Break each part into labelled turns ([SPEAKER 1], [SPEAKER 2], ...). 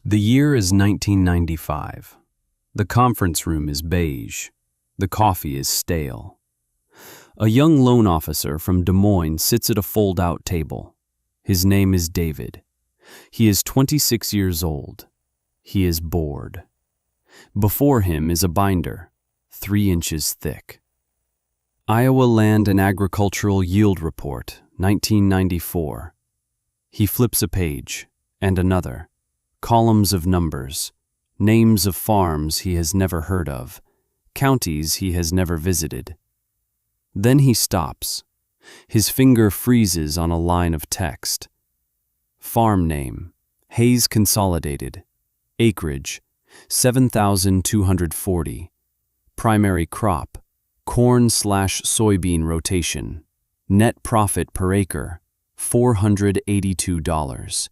[SPEAKER 1] The year is 1995. The conference room is beige. The coffee is stale. A young loan officer from Des Moines sits at a fold-out table. His name is David. He is 26 years old. He is bored. Before him is a binder, 3 inches thick. Iowa Land and Agricultural Yield Report, 1994. He flips a page, and another. Columns of numbers, names of farms he has never heard of, counties he has never visited. Then he stops. His finger freezes on a line of text. Farm name, Hayes Consolidated. Acreage, 7,240. Primary crop, corn/soybean rotation. Net profit per acre, $482.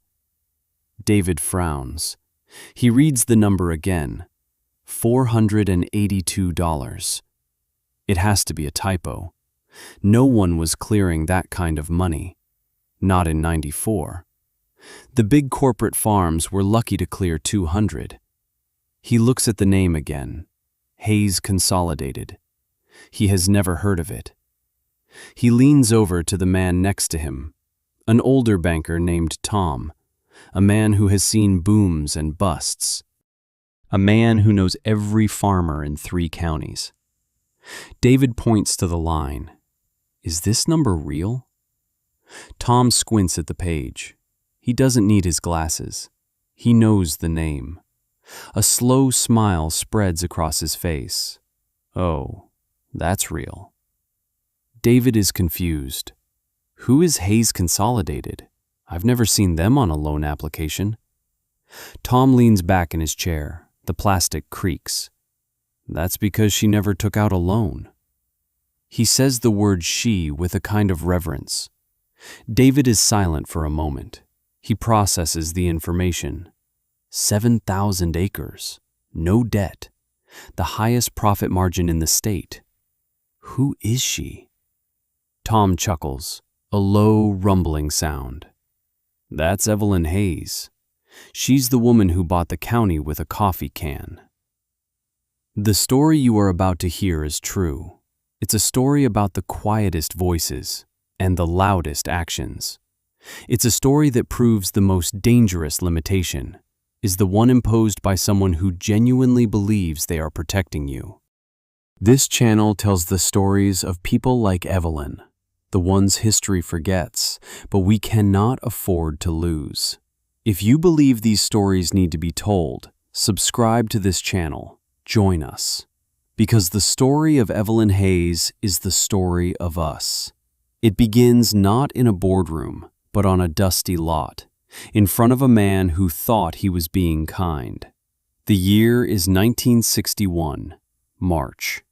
[SPEAKER 1] David frowns. He reads the number again. $482. It has to be a typo. No one was clearing that kind of money. Not in '94. The big corporate farms were lucky to clear 200. He looks at the name again. Hayes Consolidated. He has never heard of it. He leans over to the man next to him, an older banker named Tom, a man who has seen booms and busts, a man who knows every farmer in 3 counties. David points to the line. Is this number real? Tom squints at the page. He doesn't need his glasses. He knows the name. A slow smile spreads across his face. Oh, that's real. David is confused. Who is Hayes Consolidated? I've never seen them on a loan application. Tom leans back in his chair. The plastic creaks. That's because she never took out a loan. He says the word she with a kind of reverence. David is silent for a moment. He processes the information. 7,000 acres. No debt. The highest profit margin in the state. Who is she? Tom chuckles. A low, rumbling sound. That's Evelyn Hayes. She's the woman who bought the county with a coffee can. The story you are about to hear is true. It's a story about the quietest voices and the loudest actions. It's a story that proves the most dangerous limitation is the one imposed by someone who genuinely believes they are protecting you. This channel tells the stories of people like Evelyn, the ones history forgets, but we cannot afford to lose. If you believe these stories need to be told, subscribe to this channel. Join us. Because the story of Evelyn Hayes is the story of us. It begins not in a boardroom, but on a dusty lot, in front of a man who thought he was being kind. The year is 1961, March.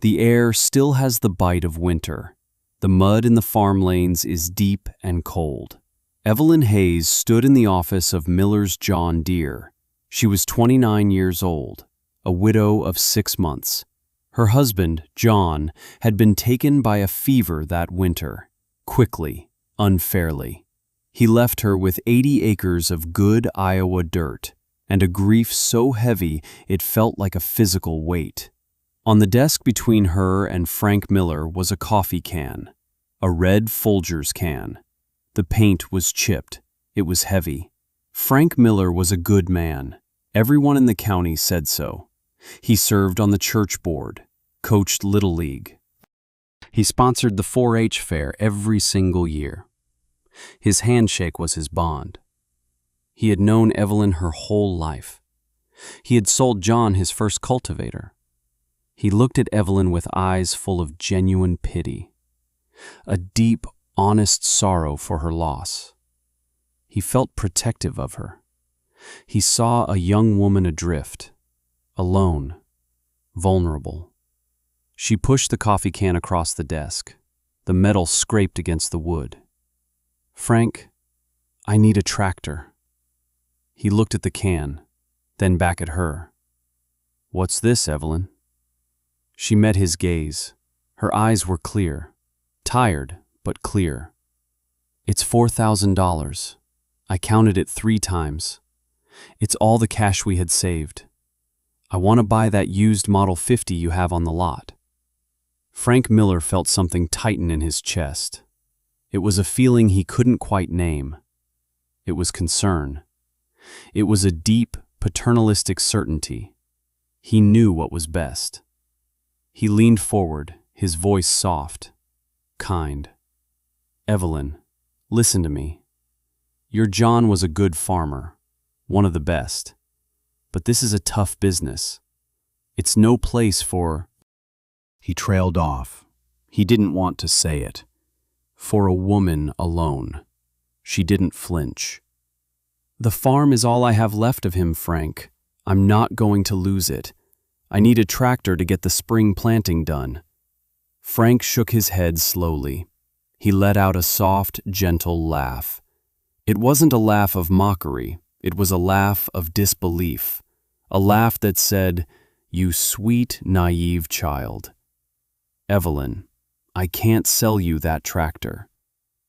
[SPEAKER 1] The air still has the bite of winter. The mud in the farm lanes is deep and cold. Evelyn Hayes stood in the office of Miller's John Deere. She was 29 years old, a widow of 6 months. Her husband, John, had been taken by a fever that winter, quickly, unfairly. He left her with 80 acres of good Iowa dirt, and a grief so heavy it felt like a physical weight. On the desk between her and Frank Miller was a coffee can, a red Folgers can. The paint was chipped. It was heavy. Frank Miller was a good man. Everyone in the county said so. He served on the church board, coached Little League. He sponsored the 4-H fair every single year. His handshake was his bond. He had known Evelyn her whole life. He had sold John his first cultivator. He looked at Evelyn with eyes full of genuine pity, a deep, honest sorrow for her loss. He felt protective of her. He saw a young woman adrift, alone, vulnerable. She pushed the coffee can across the desk. The metal scraped against the wood. Frank, I need a tractor. He looked at the can, then back at her. What's this, Evelyn? She met his gaze. Her eyes were clear, tired but clear. It's $4,000. I counted it 3 times. It's all the cash we had saved. I want to buy that used Model 50 you have on the lot." Frank Miller felt something tighten in his chest. It was a feeling he couldn't quite name. It was concern. It was a deep, paternalistic certainty. He knew what was best. He leaned forward, his voice soft, kind. "Evelyn, listen to me. Your John was a good farmer, one of the best. But this is a tough business. It's no place for—" He trailed off. He didn't want to say it. For a woman alone. She didn't flinch. "The farm is all I have left of him, Frank. I'm not going to lose it. I need a tractor to get the spring planting done." Frank shook his head slowly. He let out a soft, gentle laugh. It wasn't a laugh of mockery. It was a laugh of disbelief. A laugh that said, "You sweet, naive child. Evelyn, I can't sell you that tractor."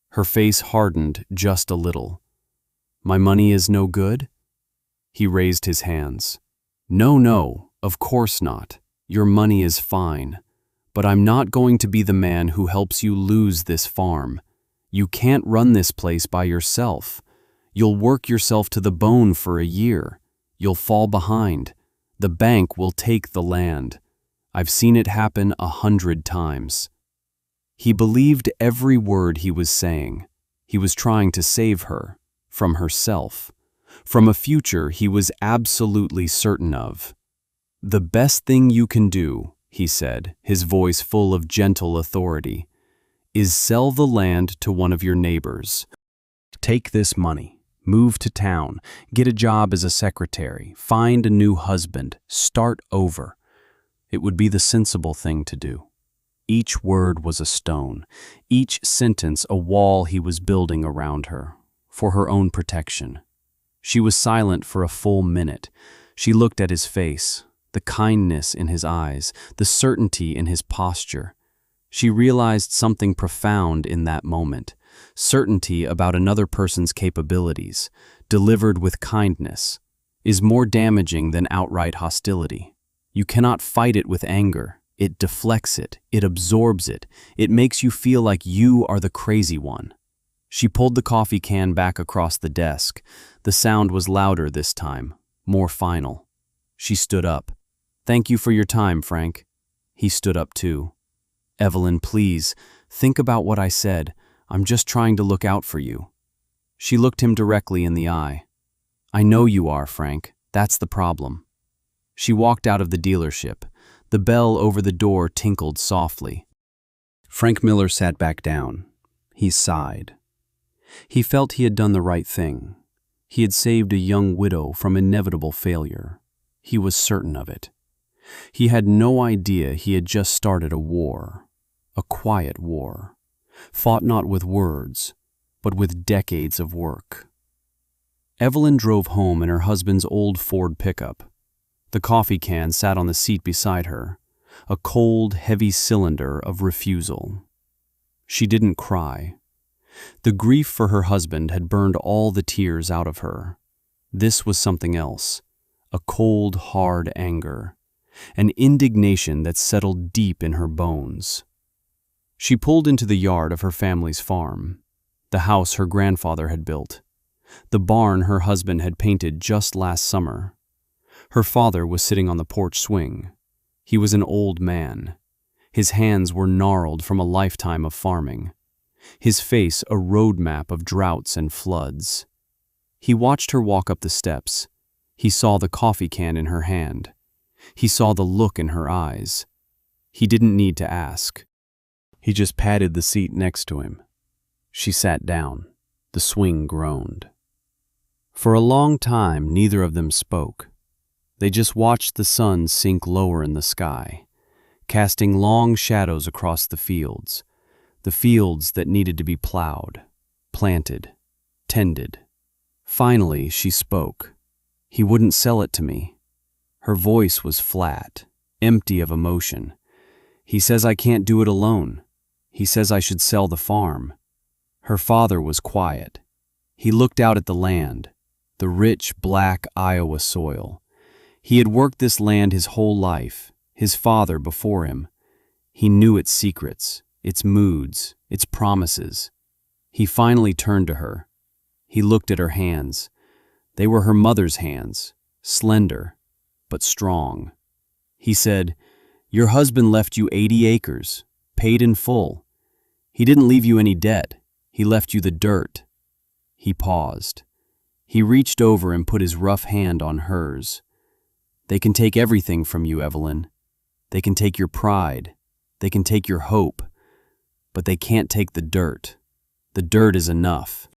[SPEAKER 1] Her face hardened just a little. "My money is no good?" He raised his hands. No, of course not. Your money is fine. But I'm not going to be the man who helps you lose this farm. You can't run this place by yourself. You'll work yourself to the bone for a year. You'll fall behind. The bank will take the land. I've seen it happen 100 times. He believed every word he was saying. He was trying to save her, from herself, from a future he was absolutely certain of. "The best thing you can do," he said, his voice full of gentle authority, "is sell the land to one of your neighbors. Take this money, move to town, get a job as a secretary, find a new husband, start over. It would be the sensible thing to do." Each word was a stone, each sentence a wall he was building around her, for her own protection. She was silent for a full minute. She looked at his face, the kindness in his eyes, the certainty in his posture. She realized something profound in that moment, certainty about another person's capabilities, delivered with kindness, is more damaging than outright hostility. You cannot fight it with anger. It deflects it, it absorbs it, it makes you feel like you are the crazy one. She pulled the coffee can back across the desk. The sound was louder this time, more final. She stood up. "Thank you for your time, Frank." He stood up too. "Evelyn, please, think about what I said. I'm just trying to look out for you." She looked him directly in the eye. "I know you are, Frank. That's the problem." She walked out of the dealership. The bell over the door tinkled softly. Frank Miller sat back down. He sighed. He felt he had done the right thing. He had saved a young widow from inevitable failure. He was certain of it. He had no idea he had just started a war, a quiet war, fought not with words, but with decades of work. Evelyn drove home in her husband's old Ford pickup. The coffee can sat on the seat beside her, a cold, heavy cylinder of refusal. She didn't cry. The grief for her husband had burned all the tears out of her. This was something else, a cold, hard anger, an indignation that settled deep in her bones. She pulled into the yard of her family's farm, the house her grandfather had built, the barn her husband had painted just last summer. Her father was sitting on the porch swing. He was an old man. His hands were gnarled from a lifetime of farming. His face a road map of droughts and floods. He watched her walk up the steps. He saw the coffee can in her hand. He saw the look in her eyes. He didn't need to ask. He just patted the seat next to him. She sat down. The swing groaned. For a long time, neither of them spoke. They just watched the sun sink lower in the sky, casting long shadows across the fields that needed to be plowed, planted, tended. Finally, she spoke. "He wouldn't sell it to me." Her voice was flat, empty of emotion. "He says I can't do it alone. He says I should sell the farm." Her father was quiet. He looked out at the land. the rich black Iowa soil. He had worked this land his whole life, his father before him. He knew its secrets, its moods, its promises. He finally turned to her. He looked at her hands. They were her mother's hands, slender, but strong. He said, "Your husband left you 80 acres, paid in full. He didn't leave you any debt. He left you the dirt." He paused. He reached over and put his rough hand on hers. "They can take everything from you, Evelyn. They can take your pride. They can take your hope. But they can't take the dirt. The dirt is enough."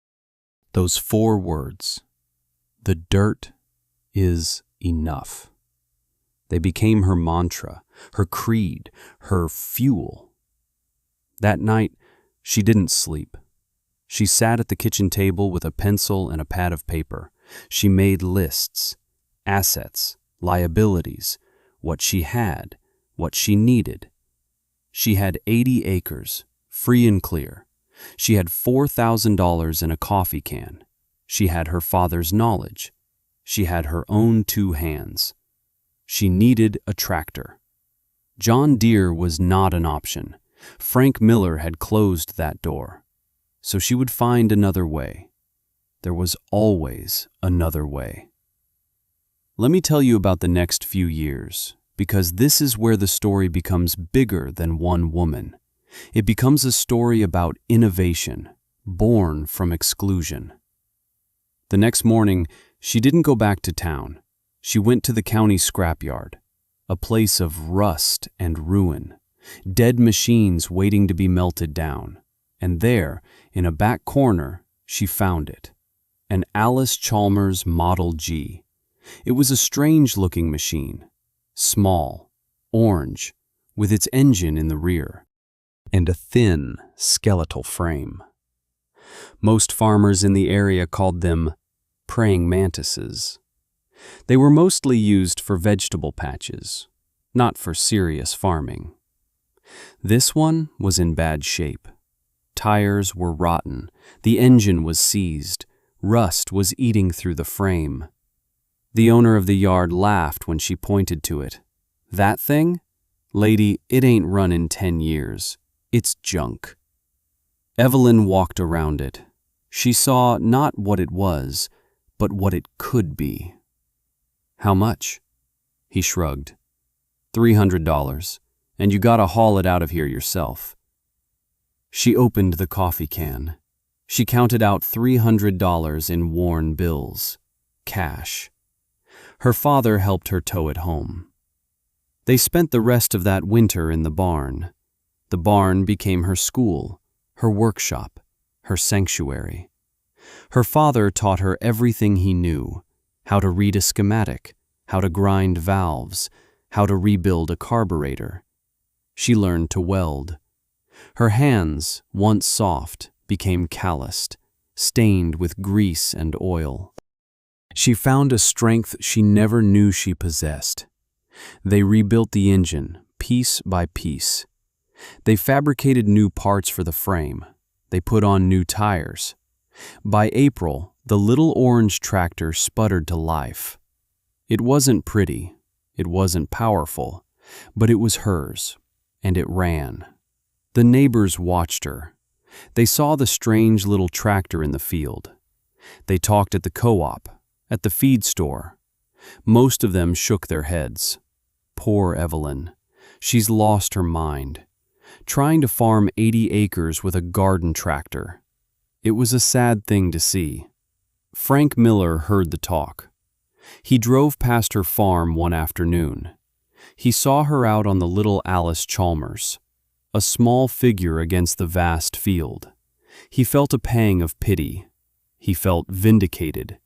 [SPEAKER 1] Those 4 words. The dirt is enough. They became her mantra, her creed, her fuel. That night, she didn't sleep. She sat at the kitchen table with a pencil and a pad of paper. She made lists, assets, liabilities, what she had, what she needed. She had 80 acres, free and clear. She had $4,000 in a coffee can. She had her father's knowledge. She had her own 2 hands. She needed a tractor. John Deere was not an option. Frank Miller had closed that door. So she would find another way. There was always another way. Let me tell you about the next few years, because this is where the story becomes bigger than one woman. It becomes a story about innovation, born from exclusion. The next morning, she didn't go back to town. She went to the county scrapyard, a place of rust and ruin, dead machines waiting to be melted down. And there, in a back corner, she found it. An Allis-Chalmers Model G. It was a strange-looking machine, small, orange, with its engine in the rear, and a thin, skeletal frame. Most farmers in the area called them praying mantises. They were mostly used for vegetable patches, not for serious farming. This one was in bad shape. Tires were rotten, the engine was seized, rust was eating through the frame. The owner of the yard laughed when she pointed to it. "That thing? Lady, it ain't run in 10 years. It's junk." Evelyn walked around it. She saw not what it was, but what it could be. "How much?" He shrugged. $300, and you gotta haul it out of here yourself." She opened the coffee can. She counted out $300 in worn bills, cash. Her father helped her tow it home. They spent the rest of that winter in the barn. The barn became her school, her workshop, her sanctuary. Her father taught her everything he knew: how to read a schematic, how to grind valves, how to rebuild a carburetor. She learned to weld. Her hands, once soft, became calloused, stained with grease and oil. She found a strength she never knew she possessed. They rebuilt the engine, piece by piece. They fabricated new parts for the frame. They put on new tires. By April, the little orange tractor sputtered to life. It wasn't pretty, it wasn't powerful, but it was hers, and it ran. The neighbors watched her. They saw the strange little tractor in the field. They talked at the co-op, at the feed store. Most of them shook their heads. Poor Evelyn. She's lost her mind. Trying to farm 80 acres with a garden tractor. It was a sad thing to see. Frank Miller heard the talk. He drove past her farm one afternoon. He saw her out on the little Allis-Chalmers, a small figure against the vast field. He felt a pang of pity. He felt vindicated.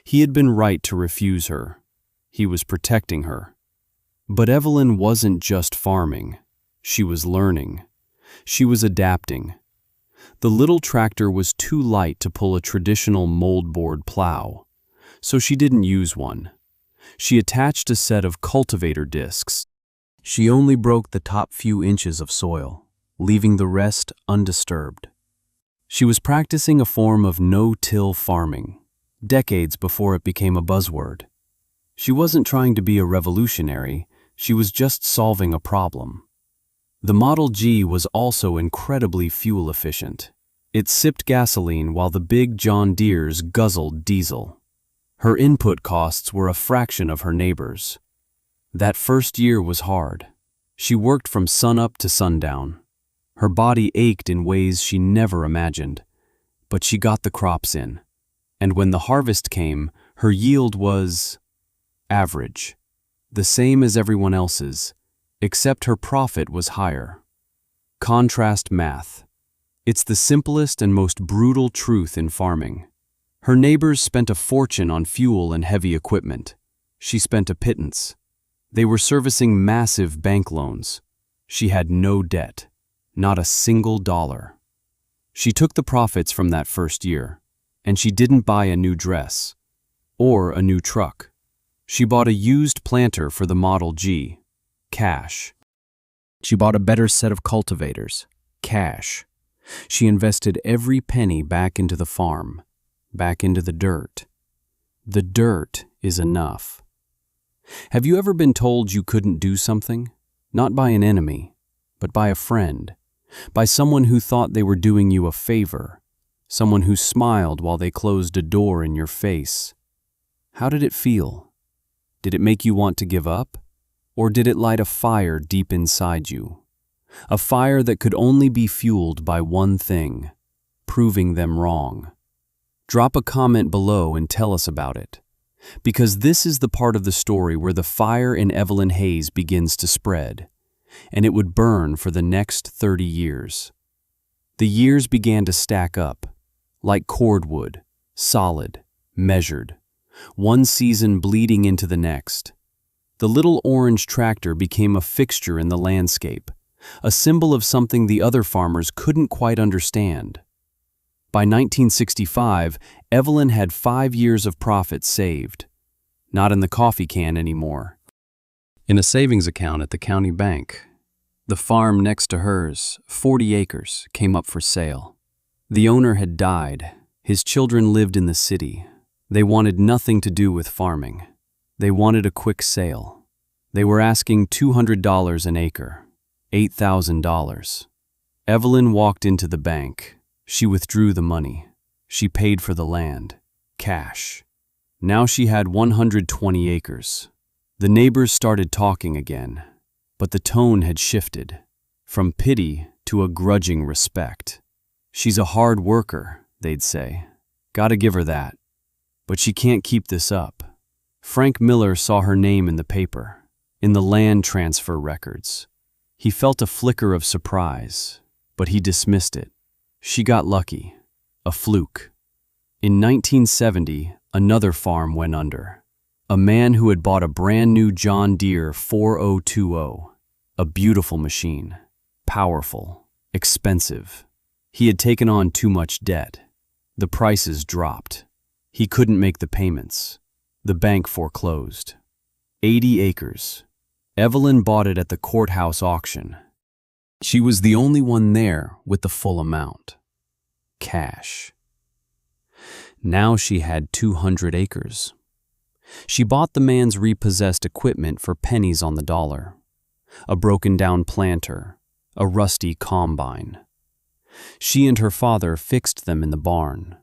[SPEAKER 1] He had been right to refuse her. He was protecting her. But Evelyn wasn't just farming. She was learning. She was adapting. The little tractor was too light to pull a traditional moldboard plow, so she didn't use one. She attached a set of cultivator discs. She only broke the top few inches of soil, leaving the rest undisturbed. She was practicing a form of no-till farming, decades before it became a buzzword. She wasn't trying to be a revolutionary, she was just solving a problem. The Model G was also incredibly fuel efficient. It sipped gasoline while the big John Deeres guzzled diesel. Her input costs were a fraction of her neighbors. That first year was hard. She worked from sunup to sundown. Her body ached in ways she never imagined, but she got the crops in. And when the harvest came, her yield was average, the same as everyone else's, except her profit was higher. Contrast math. It's the simplest and most brutal truth in farming. Her neighbors spent a fortune on fuel and heavy equipment. She spent a pittance. They were servicing massive bank loans. She had no debt, not a single dollar. She took the profits from that first year, and she didn't buy a new dress or a new truck. She bought a used planter for the Model G, cash. She bought a better set of cultivators, cash. She invested every penny back into the farm, back into the dirt. The dirt is enough. Have you ever been told you couldn't do something? Not by an enemy, but by a friend, by someone who thought they were doing you a favor, someone who smiled while they closed a door in your face. How did it feel? Did it make you want to give up? Or did it light a fire deep inside you? A fire that could only be fueled by one thing: proving them wrong. Drop a comment below and tell us about it, because this is the part of the story where the fire in Evelyn Hayes begins to spread, and it would burn for the next 30 years. The years began to stack up, like cordwood, solid, measured, one season bleeding into the next. The little orange tractor became a fixture in the landscape, a symbol of something the other farmers couldn't quite understand. By 1965, Evelyn had 5 years of profits saved. Not in the coffee can anymore. In a savings account at the county bank. The farm next to hers, 40 acres, came up for sale. The owner had died. His children lived in the city. They wanted nothing to do with farming. They wanted a quick sale. They were asking $200 an acre, $8,000. Evelyn walked into the bank. She withdrew the money. She paid for the land, cash. Now she had 120 acres. The neighbors started talking again, but the tone had shifted, from pity to a grudging respect. She's a hard worker, they'd say. Gotta give her that. But she can't keep this up. Frank Miller saw her name in the paper, in the land transfer records. He felt a flicker of surprise, but he dismissed it. She got lucky, a fluke. In 1970, another farm went under. A man who had bought a brand new John Deere 4020, a beautiful machine, powerful, expensive. He had taken on too much debt. The prices dropped. He couldn't make the payments. The bank foreclosed. 80 acres. Evelyn bought it at the courthouse auction. She was the only one there with the full amount. Cash. Now she had 200 acres. She bought the man's repossessed equipment for pennies on the dollar. A broken-down planter, a rusty combine. She and her father fixed them in the barn.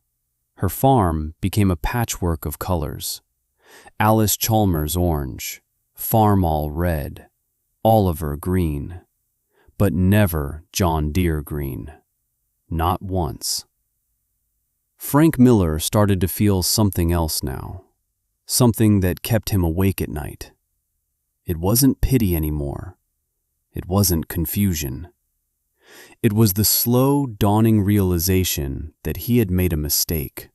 [SPEAKER 1] Her farm became a patchwork of colors. Alice Chalmers orange, Farmall red, Oliver green, but never John Deere green. Not once. Frank Miller started to feel something else now, something that kept him awake at night. It wasn't pity anymore. It wasn't confusion. It was the slow, dawning realization that he had made a mistake,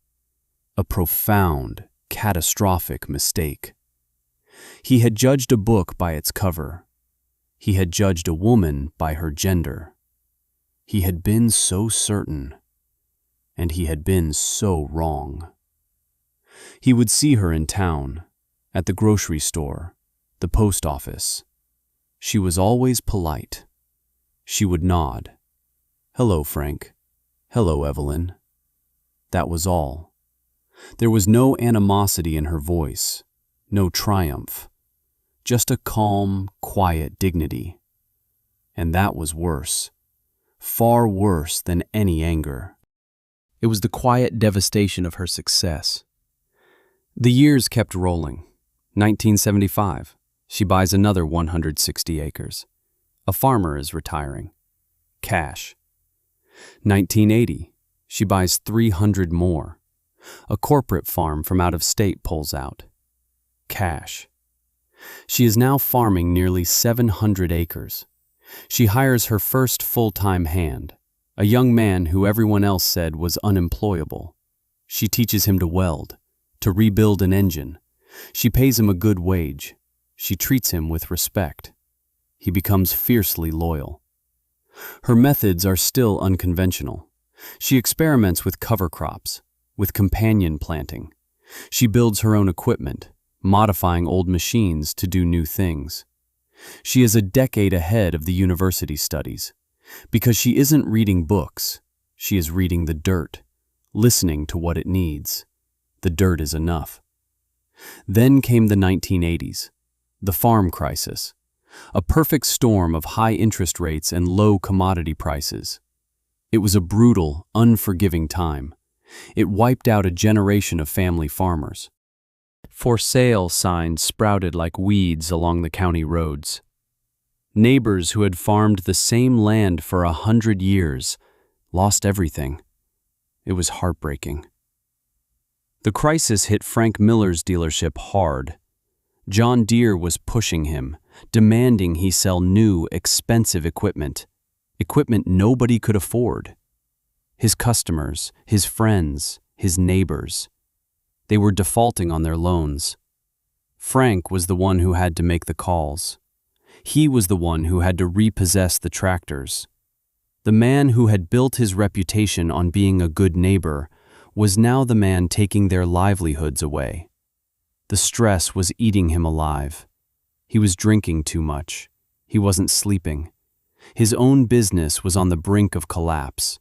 [SPEAKER 1] a profound, catastrophic mistake. He had judged a book by its cover. He had judged a woman by her gender. He had been so certain, and he had been so wrong. He would see her in town, at the grocery store, the post office. She was always polite. She would nod. "Hello, Frank. Hello, Evelyn." That was all. There was no animosity in her voice, no triumph, just a calm, quiet dignity. And that was worse, far worse than any anger. It was the quiet devastation of her success. The years kept rolling. 1975, she buys another 160 acres. A farmer is retiring. Cash. 1980, she buys 300 more. A corporate farm from out of state pulls out. Cash. She is now farming nearly 700 acres. She hires her first full-time hand, a young man who everyone else said was unemployable. She teaches him to weld, to rebuild an engine. She pays him a good wage. She treats him with respect. He becomes fiercely loyal. Her methods are still unconventional. She experiments with cover crops, with companion planting. She builds her own equipment, modifying old machines to do new things. She is a decade ahead of the university studies, because she isn't reading books, she is reading the dirt, listening to what it needs. The dirt is enough. Then came the 1980s, the farm crisis, a perfect storm of high interest rates and low commodity prices. It was a brutal, unforgiving time. It wiped out a generation of family farmers. For sale signs sprouted like weeds along the county roads. Neighbors who had farmed the same land for 100 years lost everything. It was heartbreaking. The crisis hit Frank Miller's dealership hard. John Deere was pushing him, demanding he sell new, expensive equipment nobody could afford. His customers, his friends, his neighbors, they were defaulting on their loans. Frank was the one who had to make the calls. He was the one who had to repossess the tractors. The man who had built his reputation on being a good neighbor was now the man taking their livelihoods away. The stress was eating him alive. He was drinking too much. He wasn't sleeping. His own business was on the brink of collapse.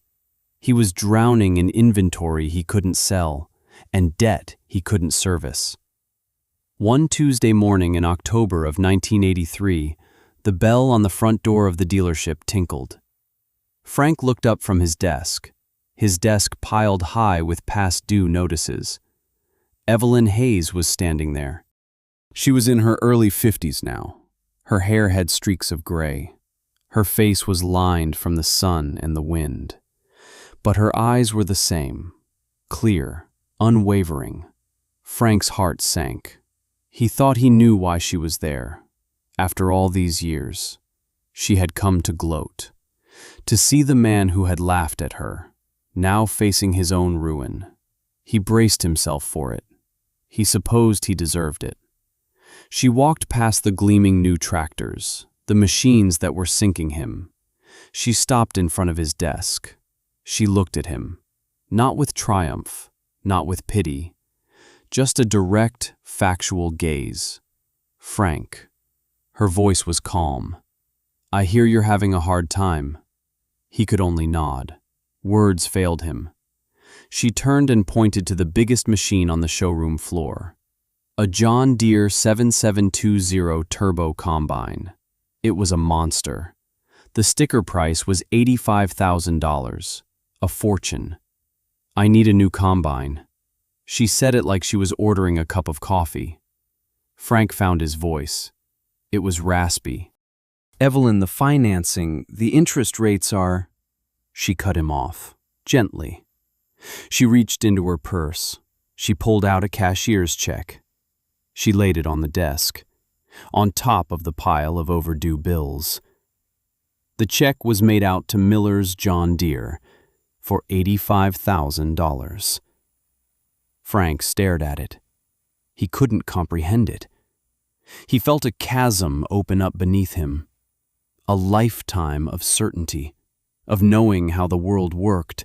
[SPEAKER 1] He was drowning in inventory he couldn't sell and debt he couldn't service. One Tuesday morning in October of 1983, the bell on the front door of the dealership tinkled. Frank looked up from his desk piled high with past due notices. Evelyn Hayes was standing there. She was in her early 50s now. Her hair had streaks of gray. Her face was lined from the sun and the wind. But her eyes were the same, clear, unwavering. Frank's heart sank. He thought he knew why she was there. After all these years, she had come to gloat, to see the man who had laughed at her, now facing his own ruin. He braced himself for it. He supposed he deserved it. She walked past the gleaming new tractors, the machines that were sinking him. She stopped in front of his desk. She looked at him, not with triumph, not with pity, just a direct, factual gaze. Frank. Her voice was calm. "I hear you're having a hard time." He could only nod. Words failed him. She turned and pointed to the biggest machine on the showroom floor. A John Deere 7720 Turbo Combine. It was a monster. The sticker price was $85,000. A fortune. "I need a new combine." She said it like she was ordering a cup of coffee. Frank found his voice. It was raspy. "Evelyn, the financing, the interest rates are—" She cut him off, gently. She reached into her purse. She pulled out a cashier's check. She laid it on the desk, on top of the pile of overdue bills. The check was made out to Miller's John Deere for $85,000. Frank stared at it. He couldn't comprehend it. He felt a chasm open up beneath him. A lifetime of certainty, of knowing how the world worked,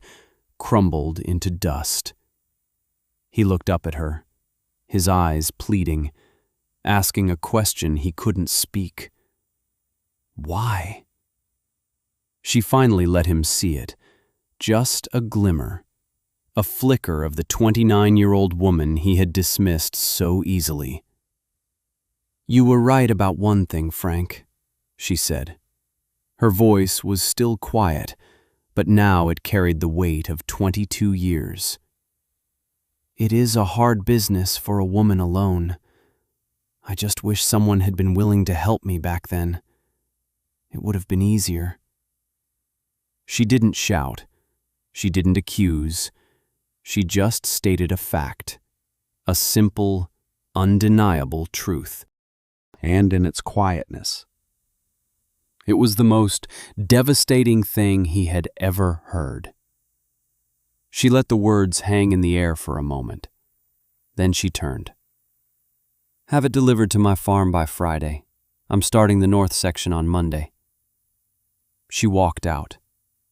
[SPEAKER 1] crumbled into dust. He looked up at her, his eyes pleading, asking a question he couldn't speak. Why? She finally let him see it, just a glimmer. a flicker of the 29-year-old woman he had dismissed so easily. "You were right about one thing, Frank," she said. Her voice was still quiet, but now it carried the weight of 22 years. "It is a hard business for a woman alone. I just wish someone had been willing to help me back then. It would have been easier." She didn't shout. She didn't accuse. She just stated a fact, a simple, undeniable truth. And in its quietness, it was the most devastating thing he had ever heard. She let the words hang in the air for a moment. Then she turned. "Have it delivered to my farm by Friday. I'm starting the north section on Monday." She walked out.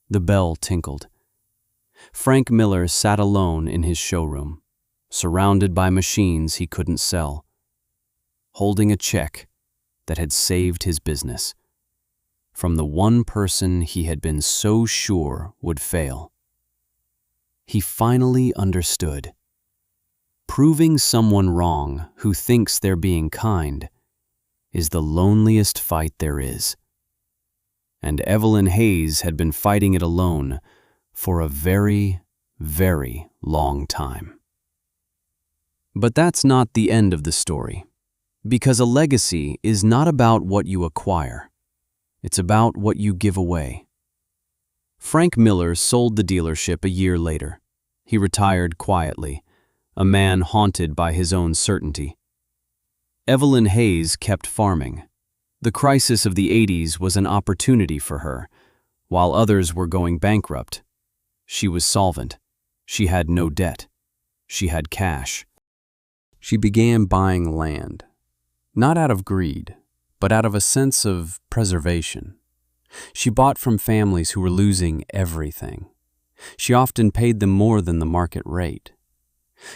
[SPEAKER 1] The bell tinkled. Frank Miller sat alone in his showroom, surrounded by machines he couldn't sell, holding a check that had saved his business from the one person he had been so sure would fail. He finally understood. Proving someone wrong who thinks they're being kind is the loneliest fight there is. And Evelyn Hayes had been fighting it alone for a very, very long time. But that's not the end of the story, because a legacy is not about what you acquire. It's about what you give away. Frank Miller sold the dealership a year later. He retired quietly, a man haunted by his own certainty. Evelyn Hayes kept farming. The crisis of the 80s was an opportunity for her. While others were going bankrupt, she was solvent. She had no debt. She had cash. She began buying land, not out of greed, but out of a sense of preservation. She bought from families who were losing everything. She often paid them more than the market rate.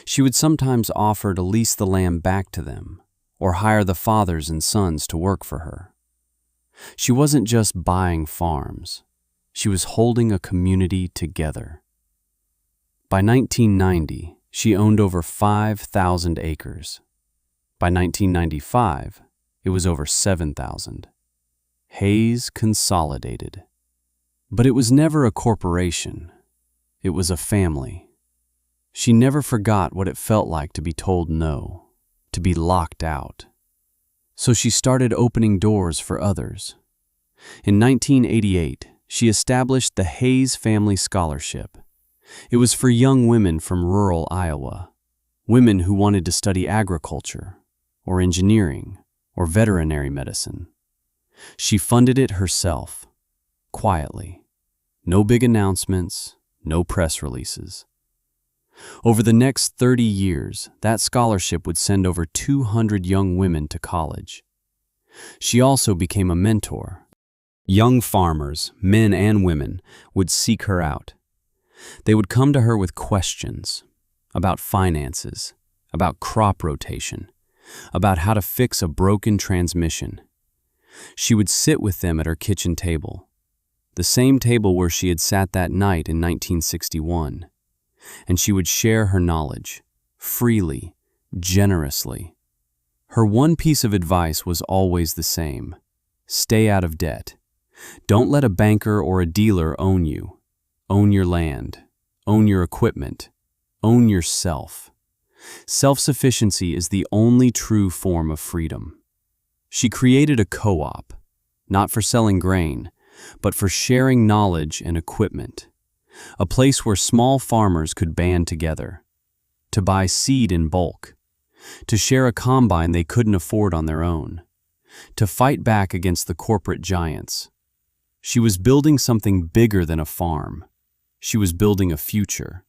[SPEAKER 1] She would sometimes offer to lease the land back to them, or hire the fathers and sons to work for her. She wasn't just buying farms. She was holding a community together. By 1990, she owned over 5,000 acres. By 1995, it was over 7,000. Hayes consolidated. But it was never a corporation. It was a family. She never forgot what it felt like to be told no, to be locked out. So she started opening doors for others. In 1988, she established the Hayes Family Scholarship. It was for young women from rural Iowa, women who wanted to study agriculture, or engineering, or veterinary medicine. She funded it herself, quietly. No big announcements, no press releases. Over the next 30 years, that scholarship would send over 200 young women to college. She also became a mentor. Young farmers, men and women, would seek her out. They would come to her with questions about finances, about crop rotation, about how to fix a broken transmission. She would sit with them at her kitchen table, the same table where she had sat that night in 1961, and she would share her knowledge, freely, generously. Her one piece of advice was always the same: stay out of debt. Don't let a banker or a dealer own you. Own your land. Own your equipment. Own yourself. Self-sufficiency is the only true form of freedom. She created a co-op, not for selling grain, but for sharing knowledge and equipment. A place where small farmers could band together, to buy seed in bulk, to share a combine they couldn't afford on their own, to fight back against the corporate giants. She was building something bigger than a farm. She was building a future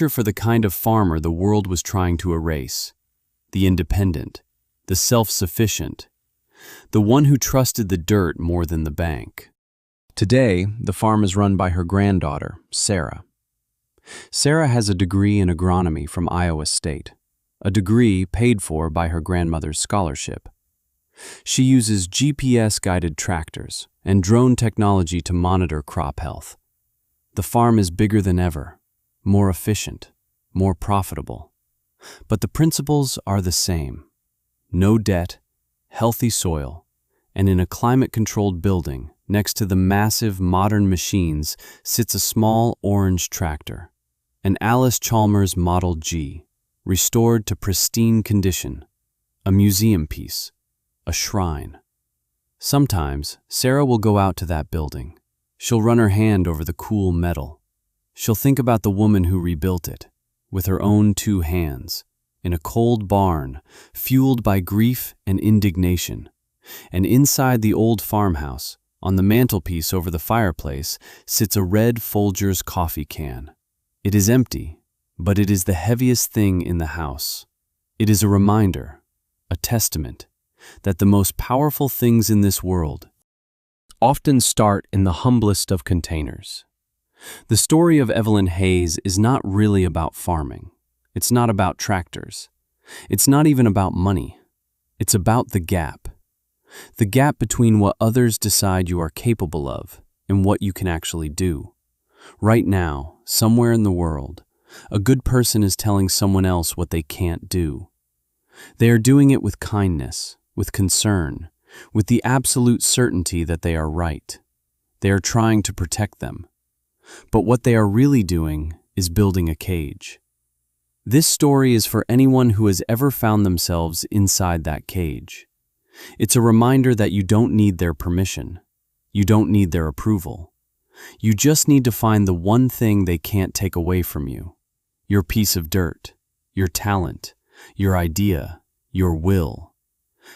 [SPEAKER 1] for the kind of farmer the world was trying to erase, the independent, the self-sufficient, the one who trusted the dirt more than the bank. Today, the farm is run by her granddaughter, Sarah. Sarah has a degree in agronomy from Iowa State, a degree paid for by her grandmother's scholarship. She uses GPS-guided tractors and drone technology to monitor crop health. The farm is bigger than ever, more efficient, more profitable. But the principles are the same. No debt, healthy soil, and in a climate-controlled building next to the massive modern machines sits a small orange tractor, an Alice Chalmers Model G, restored to pristine condition, a museum piece, a shrine. Sometimes Sarah will go out to that building. She'll run her hand over the cool metal. She'll think about the woman who rebuilt it, with her own 2 hands, in a cold barn, fueled by grief and indignation. And inside the old farmhouse, on the mantelpiece over the fireplace, sits a red Folgers coffee can. It is empty, but it is the heaviest thing in the house. It is a reminder, a testament, that the most powerful things in this world often start in the humblest of containers. The story of Evelyn Hayes is not really about farming. It's not about tractors. It's not even about money. It's about the gap. The gap between what others decide you are capable of and what you can actually do. Right now, somewhere in the world, a good person is telling someone else what they can't do. They are doing it with kindness, with concern, with the absolute certainty that they are right. They are trying to protect them. But what they are really doing is building a cage. This story is for anyone who has ever found themselves inside that cage. It's a reminder that you don't need their permission. You don't need their approval. You just need to find the one thing they can't take away from you. Your piece of dirt, your talent, your idea, your will.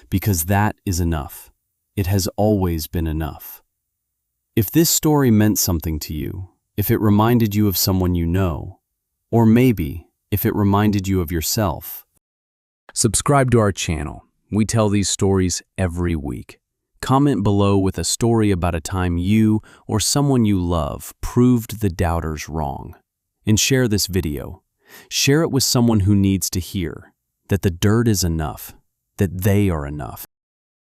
[SPEAKER 1] Because that is enough. It has always been enough. If this story meant something to you, if it reminded you of someone you know, or maybe if it reminded you of yourself, subscribe to our channel. We tell these stories every week. Comment below with a story about a time you or someone you love proved the doubters wrong. And share this video. Share it with someone who needs to hear that the dirt is enough, that they are enough.